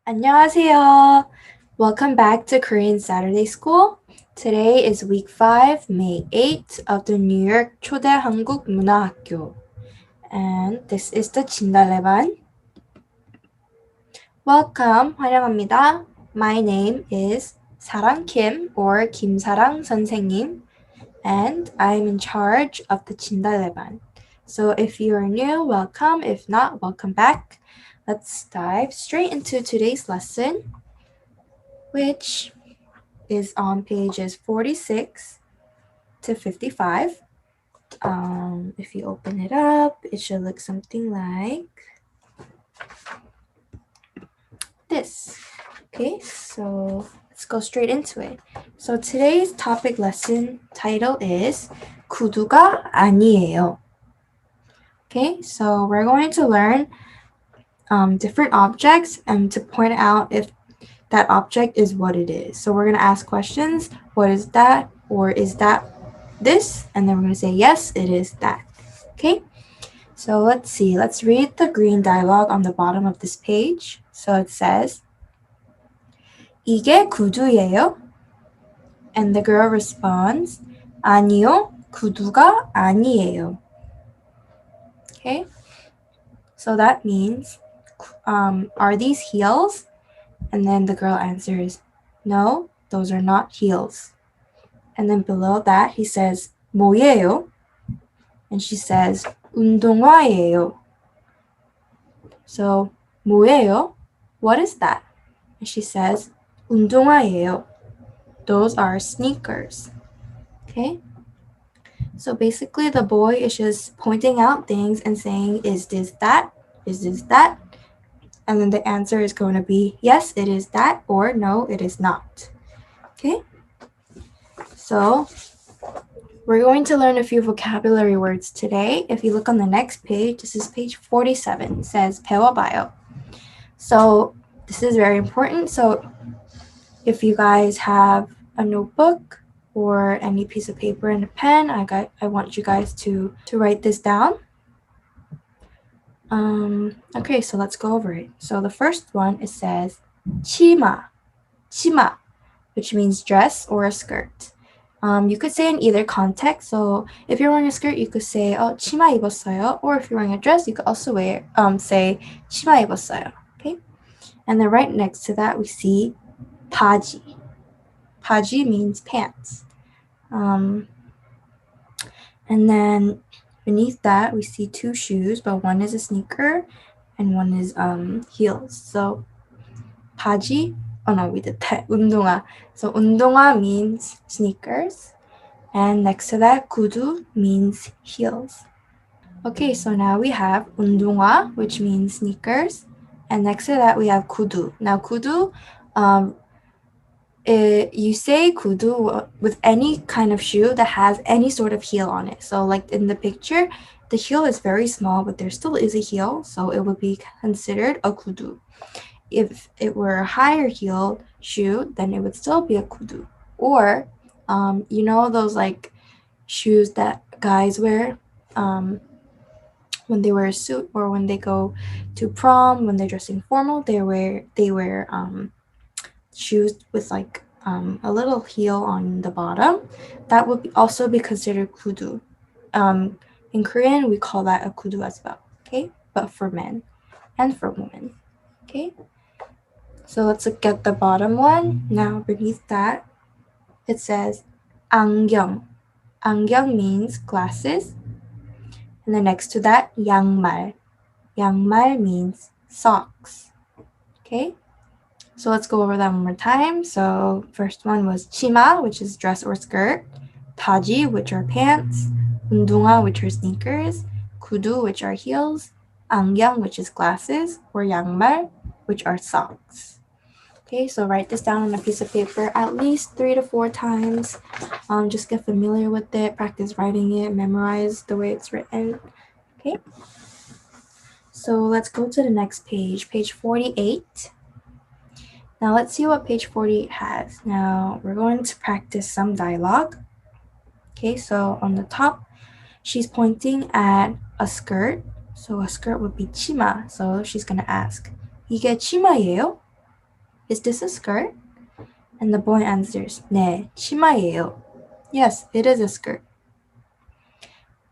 안녕하세요. Welcome back to Korean Saturday School. Today is week 5, May 8th of the New York 초대 한국 문화학교. And this is the 진달래반. Welcome, 환영합니다. My name is 사랑 Kim or 김사랑 선생님, and I'm in charge of the 진달래반. So if you are new, welcome. If not, welcome back. Let's dive straight into today's lesson, which is on pages 46 to 55. If you open it up, it should look something like this. Okay, so let's go straight into it. So today's topic lesson title is 구두가 아니에요. Okay, so we're going to learn different objects and to point out if that object is what it is. So we're going to ask questions. What is that? Or is that this? And then we're going to say, yes, it is that. Okay? So let's see. Let's read the green dialogue on the bottom of this page. So it says, 이게 구두예요? And the girl responds, 아니요, 구두가 아니에요. Okay? So that means, are these heels? And then the girl answers, no, those are not heels. And then below that, he says, 뭐예요? And she says, 운동화예요. So, 뭐예요? What is that? And she says, 운동화예요. Those are sneakers. Okay? So basically, the boy is just pointing out things and saying, is this that? Is this that? And then the answer is going to be, yes, it is that, or no, it is not. Okay? So, we're going to learn a few vocabulary words today. If you look on the next page, this is page 47. It says 배워봐요. So this is very important. So if you guys have a notebook or any piece of paper and a pen, I want you guys to write this down. Okay, so let's go over it. So the first one, it says 치마, 치마, which means dress or a skirt. You could say in either context. So if you're wearing a skirt, you could say, 치마 입었어요. Or if you're wearing a dress, you could also say 치마 입었어요. Okay? And then right next to that, we see 바지. 바지 means pants. And then beneath that, we see two shoes, but one is a sneaker and one is heels. So 바지, we did that. 운동화. So 운동화 means sneakers. And next to that, 구두 means heels. Okay, so now we have 운동화, which means sneakers. And next to that, we have 구두. Now, 구두, you say 구두 with any kind of shoe that has any sort of heel on it. So like in the picture, the heel is very small, but there still is a heel. So it would be considered a 구두. If it were a higher heel shoe, then it would still be a 구두. Or, you know those like shoes that guys wear when they wear a suit or when they go to prom, when they're dressing formal, they wear shoes with like a little heel on the bottom. That would also be considered 구두. In Korean, we call that a 구두 as well. Okay, but for men and for women. Okay. So let's look at the bottom one. Now beneath that, it says 안경. 안경 means glasses. And then next to that, 양말. 양말 means socks. Okay? So let's go over that one more time. So first one was 치마, which is dress or skirt. 바지, which are pants. 운동화, which are sneakers. 구두, which are heels. 안경, which is glasses. Or 양말, which are socks. Okay, so write this down on a piece of paper at least 3 to 4 times. Just get familiar with it, practice writing it, memorize the way it's written. Okay, so let's go to the next page, page 48. Now let's see what page 48 has. Now we're going to practice some dialogue. Okay, so on the top, she's pointing at a skirt. So a skirt would be 치마. So she's going to ask, 이게 치마예요? is this a skirt? And the boy answers, 네, 치마예요. Yes, it is a skirt.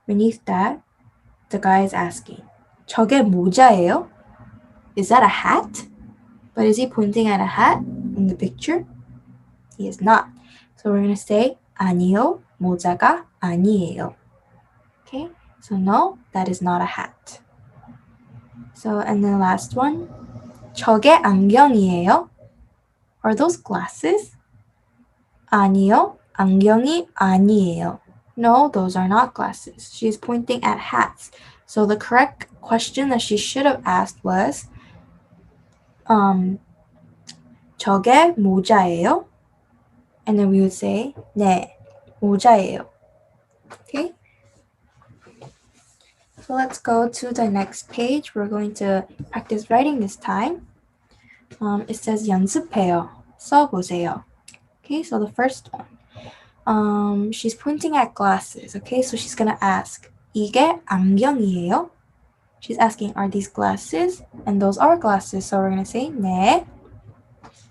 Beneath that, the guy is asking, 저게 모자예요? Is that a hat? But is he pointing at a hat in the picture? He is not. So we're going to say 아니요, 모자가 아니에요. Okay, so no, that is not a hat. So, and then the last one, 저게 안경이에요? Are those glasses? 아니요, 안경이 아니에요. No, those are not glasses. She's pointing at hats. So the correct question that she should have asked was, 저게 모자예요? And then we would say, 네, 모자예요. Okay? So let's go to the next page. We're going to practice writing this time. It says 연습해요. 써보세요. Okay, so the first one. She's pointing at glasses. Okay, so she's gonna ask, 이게 안경이에요? She's asking, are these glasses? And those are glasses. So we're gonna say, 네,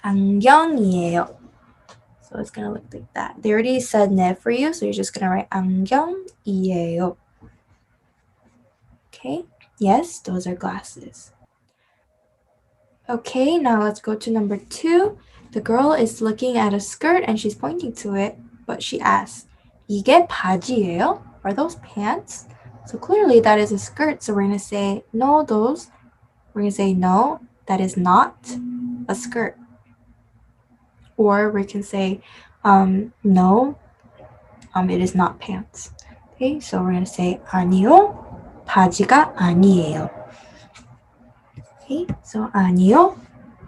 안경이에요. So it's gonna look like that. They already said 네 for you, so you're just gonna write 안경이에요. Okay, yes, those are glasses. Okay, now let's go to number 2. The girl is looking at a skirt and she's pointing to it, but she asks, 이게 바지예요? Are those pants? So clearly that is a skirt, so we're going to say, no, those. We're going to say, no, that is not a skirt. Or we can say, no, it is not pants. Okay, so we're going to say, 아니요, 바지가 아니에요. Okay, so 아니요,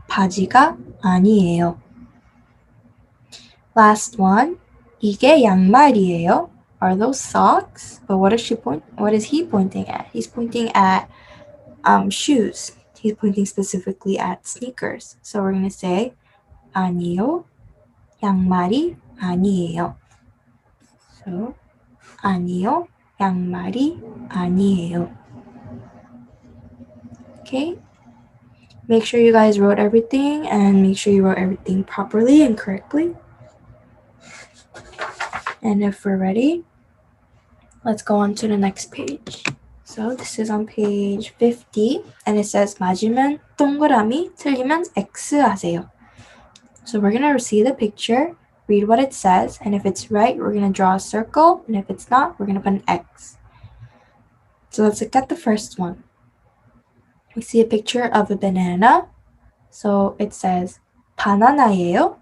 바지가 아니에요. Last one. 이게 양말이에요. Are those socks? But what is he pointing at? He's pointing at shoes. He's pointing specifically at sneakers. So we're going to say 아니요. 양말이 아니에요. So 아니요. 양말이 아니에요. Okay? Make sure you guys wrote everything and make sure you wrote everything properly and correctly. And if we're ready, let's go on to the next page. So this is on page 50 and it says 맞으면 동그라미, 틀리면 X 하세요. So we're going to see the picture, read what it says, and if it's right, we're going to draw a circle, and if it's not, we're going to put an X. So let's look at the first one. We see a picture of a banana. So it says 바나나예요?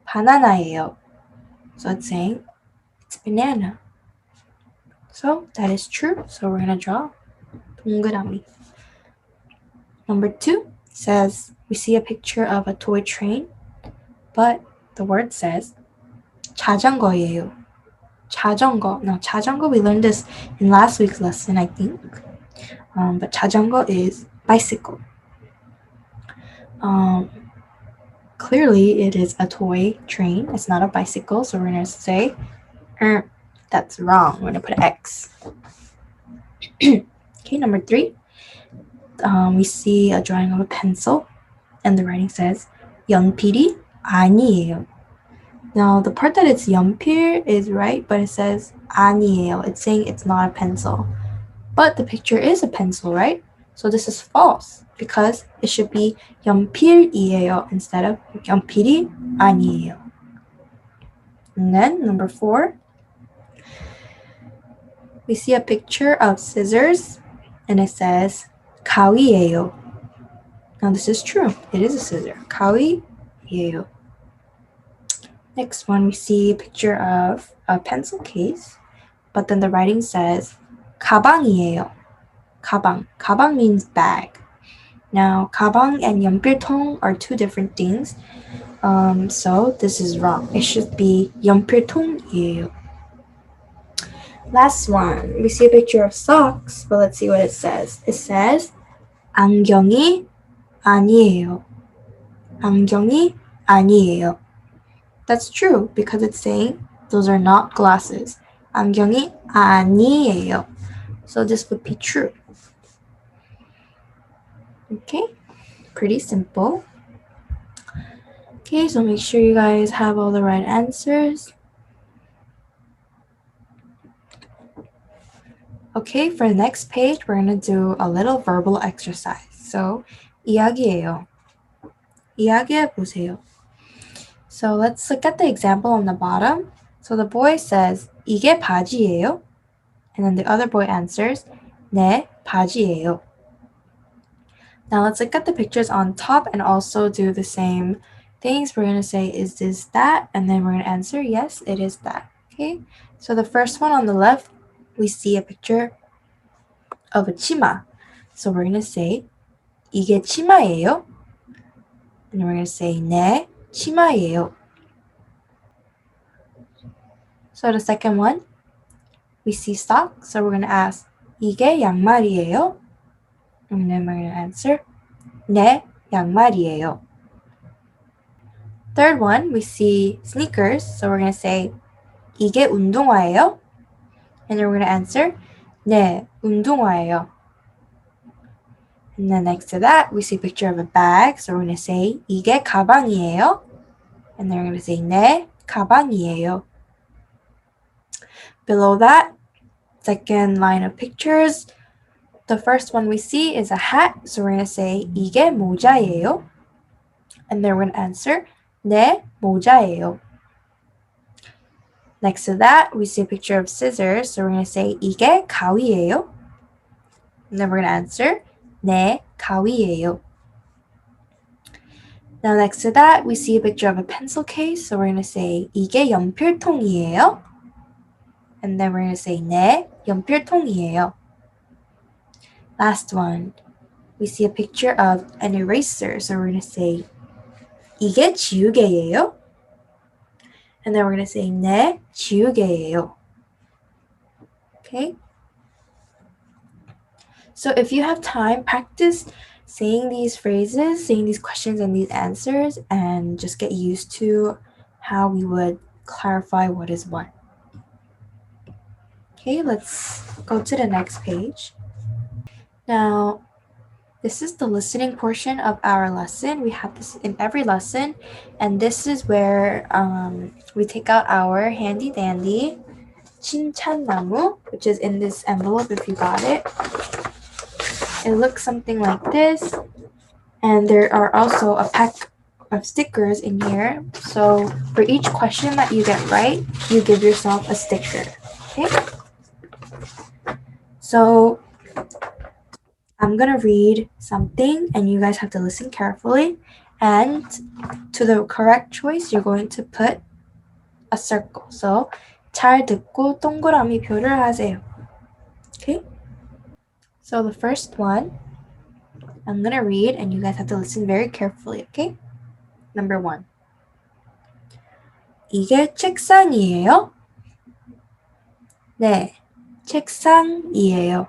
바나나예요. So it's saying it's banana. So that is true. So we're going to draw 동그라미. Number 2 says we see a picture of a toy train, but the word says 자전거예요. 자전거. Now 자전거, we learned this in last week's lesson, I think. But 자전거 is bicycle. Clearly it is a toy train. It's not a bicycle, so we're going to say that's wrong. We're going to put an X. Okay, number 3. We see a drawing of a pencil, and the writing says 연필이 아니에요. Now, the part that it's 연필 is right, but it says 아니에요. It's saying it's not a pencil. But the picture is a pencil, right? So this is false, because it should be 연필이에요 instead of 연필이 아니에요. And then, number 4, we see a picture of scissors, and it says 가위예요. Now this is true. It is a scissor. 가위예요. Next one, we see a picture of a pencil case, but then the writing says 가방이에요. 가방. 가방 means bag. Now, 가방 and 연필통 are two different things. So this is wrong. It should be 연필통이에요. Last one, we see a picture of socks, but let's see what it says. It says 안경이 아니에요. 안경이 아니에요. That's true because it's saying those are not glasses. 안경이 아니에요. So this would be true. Okay, pretty simple. Okay, so make sure you guys have all the right answers. Okay, for the next page, we're going to do a little verbal exercise. So, 이야기해요. 이야기해보세요. So let's look at the example on the bottom. So the boy says, 이게 바지예요? And then the other boy answers, 네, 바지예요. Now let's look at the pictures on top and also do the same things. We're going to say, is this that? And then we're going to answer, yes, it is that. Okay, so the first one on the left, we see a picture of a 치마. So we're going to say, 이게 치마예요? And we're going to say, 네, 치마예요. So the second one, we see socks. So we're going to ask, 이게 양말이에요? And then we're going to answer, 네, 양말이에요. Third one, we see sneakers. So we're going to say, 이게 운동화예요? And then we're going to answer, 네, 운동화예요. And then next to that, we see a picture of a bag. So we're going to say, 이게 가방이에요? And then we're going to say, 네, 가방이에요. Below that, second line of pictures, the first one we see is a hat. So we're going to say, 이게 모자예요? And then we're going to answer, 네, 모자예요. Next to that, we see a picture of scissors. So we're going to say, 이게 가위예요? And then we're going to answer, 네, 가위예요. Now next to that, we see a picture of a pencil case. So we're going to say, 이게 연필통이에요? And then we're going to say, 네, 연필통이에요. Last one, we see a picture of an eraser. So we're going to say, 이게 지우개예요? And then we're going to say, 네, 지우개예요. Okay? So if you have time, practice saying these phrases, saying these questions and these answers, and just get used to how we would clarify what is what. Okay, let's go to the next page. Now, this is the listening portion of our lesson. We have this in every lesson, and this is where we take out our handy dandy 칭찬나무, which is in this envelope if you got it. It looks something like this, and there are also a pack of stickers in here. So for each question that you get right, you give yourself a sticker. Okay? So I'm gonna read something and you guys have to listen carefully, and to the correct choice you're going to put a circle. So 잘 듣고 동그라미 표를 하세요. Okay? So the first one I'm gonna read and you guys have to listen very carefully, okay? Number 1. 이게 책상이에요? 네, 책상이에요.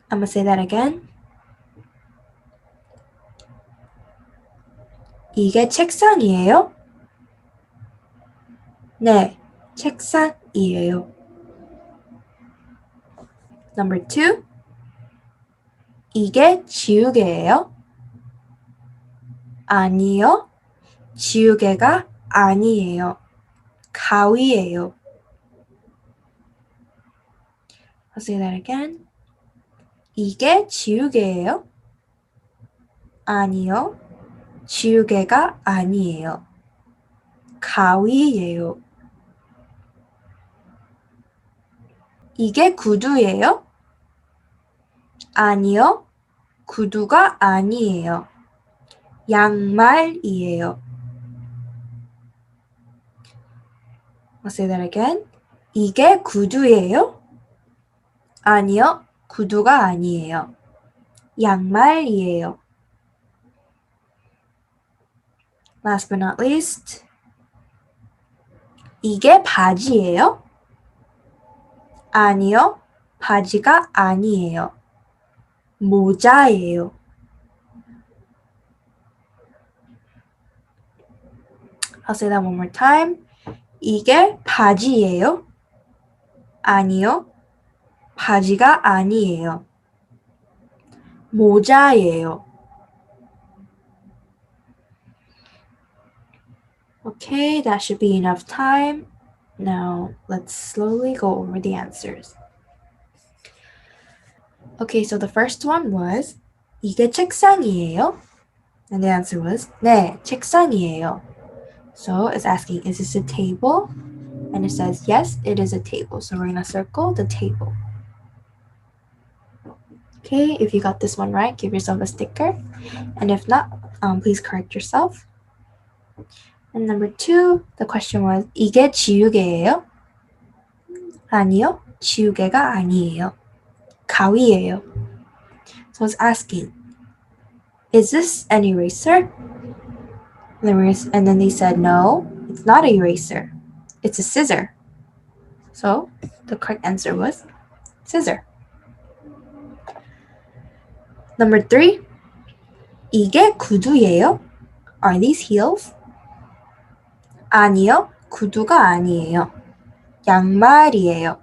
I'm gonna say that again. 이게 책상이에요? 네, 책상이에요. Number 2. 이게 지우개예요? 아니요, 지우개가 아니에요. 가위예요. I'll say that again. 이게 지우개예요? 아니요, 지우개가 아니에요. 가위예요. 이게 구두예요? 아니요, 구두가 아니에요. 양말이에요. I'll say that again. 이게 구두예요? 아니요, 구두가 아니에요. 양말이에요. Last but not least, 이게 바지예요? 아니요, 바지가 아니에요. 모자예요. I'll say that one more time. 이게 바지예요? 아니요, 바지가 아니에요. 모자예요. Okay, that should be enough time. Now, let's slowly go over the answers. Okay, so the first one was 이게 책상이에요? And the answer was 네, 책상이에요. So it's asking, is this a table? And it says, yes, it is a table. So we're going to circle the table. Okay, if you got this one right, give yourself a sticker. And if not, please correct yourself. And number 2, the question was 이게 지우개예요? 아니요, 지우개가 아니에요. 가위예요. So it's asking, is this an eraser? And then they said, no, it's not an eraser. It's a scissor. So the correct answer was scissor. Number 3, 이게 구두예요? Are these heels? 아니요, 구두가 아니에요. 양말이에요.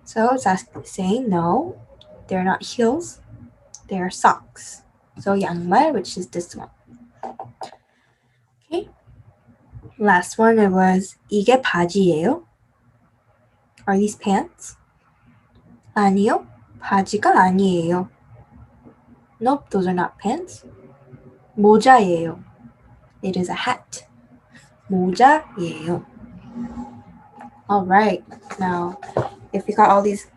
So it's saying no, they're not heels, they're socks. So 양말, which is this one. Okay. Last one, it was 이게 바지예요? Are these pants? 아니요, 바지가 아니에요. Nope, those are not pants. 모자예요. It is a hat. 모자예요. Alright, now if you got all these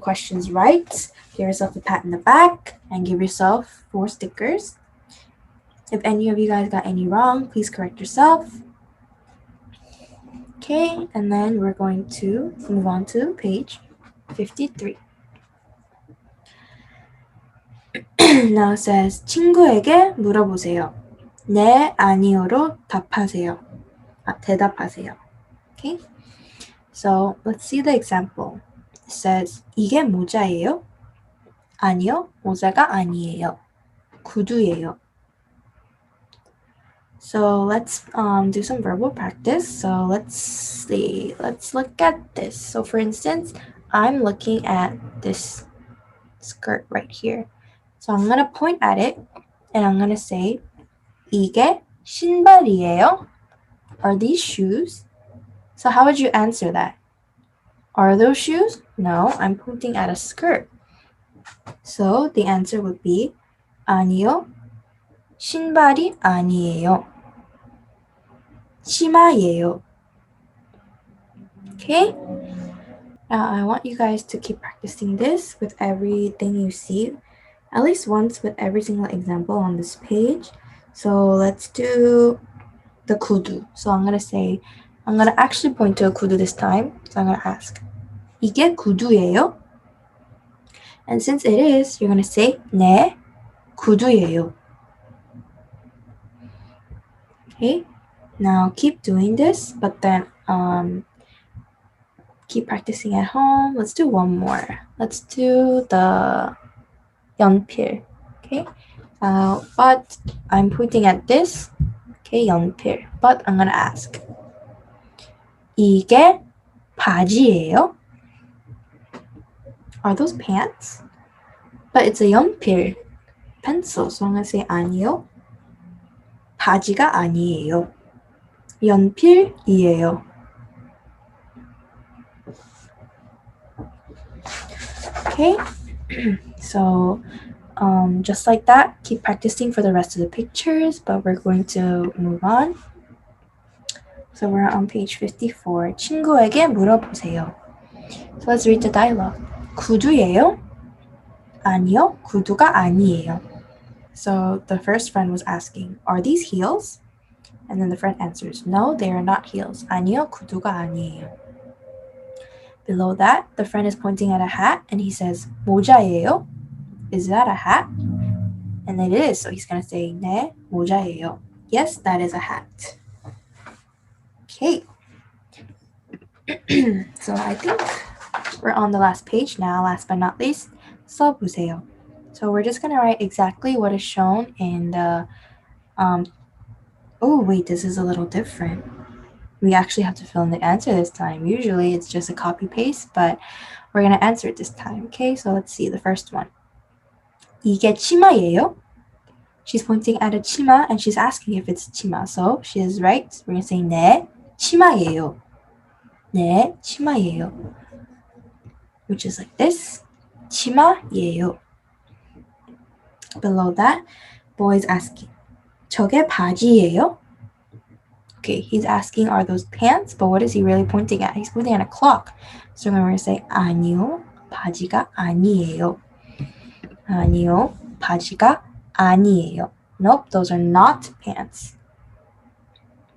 questions right, give yourself a pat in the back and give yourself 4 stickers. If any of you guys got any wrong, please correct yourself. Okay, and then we're going to move on to page 53. Now it says 친구에게 물어보세요. 네, 아니요로 대답하세요. Okay, so let's see the example. It says 이게 모자예요? 아니요, 모자가 아니에요. 구두예요. So let's do some verbal practice. So let's see. Let's look at this. So for instance, I'm looking at this skirt right here. So I'm going to point at it and I'm going to say 이게 신발이에요? Are these shoes? So how would you answer that? Are those shoes? No, I'm pointing at a skirt. So the answer would be 아니요, 신발이 아니에요. 치마예요. Okay? Now I want you guys to keep practicing this with everything you see, at least once with every single example on this page. So let's do the 구두. So I'm going to actually point to a 구두 this time. So I'm going to ask, 이게 구두예요? And since it is, you're going to say, 네, 구두예요. Okay? Now keep doing this, but then keep practicing at home. Let's do one more. Let's do the 연필. Okay? But I'm pointing at this. Okay, 연필. But I'm gonna ask. 이게 바지예요? Are those pants? But it's a 연필, pencil. So I'm gonna say 아니요. 바지가 아니에요. 연필이에요. Okay, so just like that, keep practicing for the rest of the pictures, but we're going to move on. So we're on page 54. 친구에게 물어보세요. So let's read the dialogue. 구두예요? 아니요, 구두가 아니에요. So the first friend was asking, are these heels? And then the friend answers, no, they are not heels. 아니요, 구두가 아니에요. Below that, the friend is pointing at a hat and he says, 모자예요? Is that a hat? And it is, so he's going to say, 네, 모자예요. Yes, that is a hat. Okay. So I think we're on the last page now, last but not least, 써보세요. So we're just going to write exactly what is shown in the, oh wait, this is a little different. We actually have to fill in the answer this time. Usually it's just a copy paste, but we're going to answer it this time. Okay, so let's see the first one. 이게 치마예요? She's pointing at a 치마 and she's asking if it's 치마. So she is right. We're going to say 네, 치마예요. 네, 치마예요. Which is like this. 치마예요. Below that, boy is asking, 저게 바지예요? Okay, he's asking, are those pants? But what is he really pointing at? He's pointing at a clock. So we're going to say, 아니요, 바지가 아니에요. 아니요, 바지가 아니에요. Nope, those are not pants.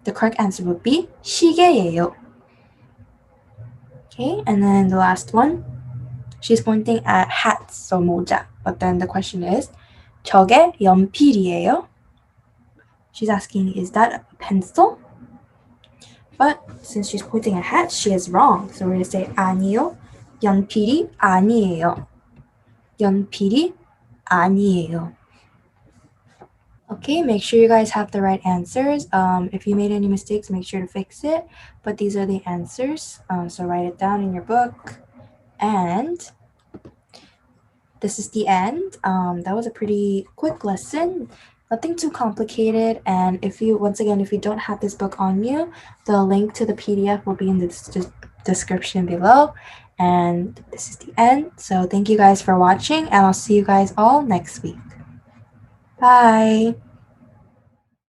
The correct answer would be 시계예요. Okay, and then the last one. She's pointing at hats, so 모자. But then the question is, 저게 연필이에요? She's asking, is that a pencil? But since she's pointing at hats, she is wrong. So we're going to say 아니요, 연필이 아니에요. 연필이 아니에요. Okay, make sure you guys have the right answers. If you made any mistakes, make sure to fix it. But these are the answers. So write it down in your book. And this is the end. That was a pretty quick lesson. Nothing too complicated. And if you don't have this book on you, the link to the PDF will be in the description below. And this is the end. So thank you guys for watching, and I'll see you guys all next week. Bye.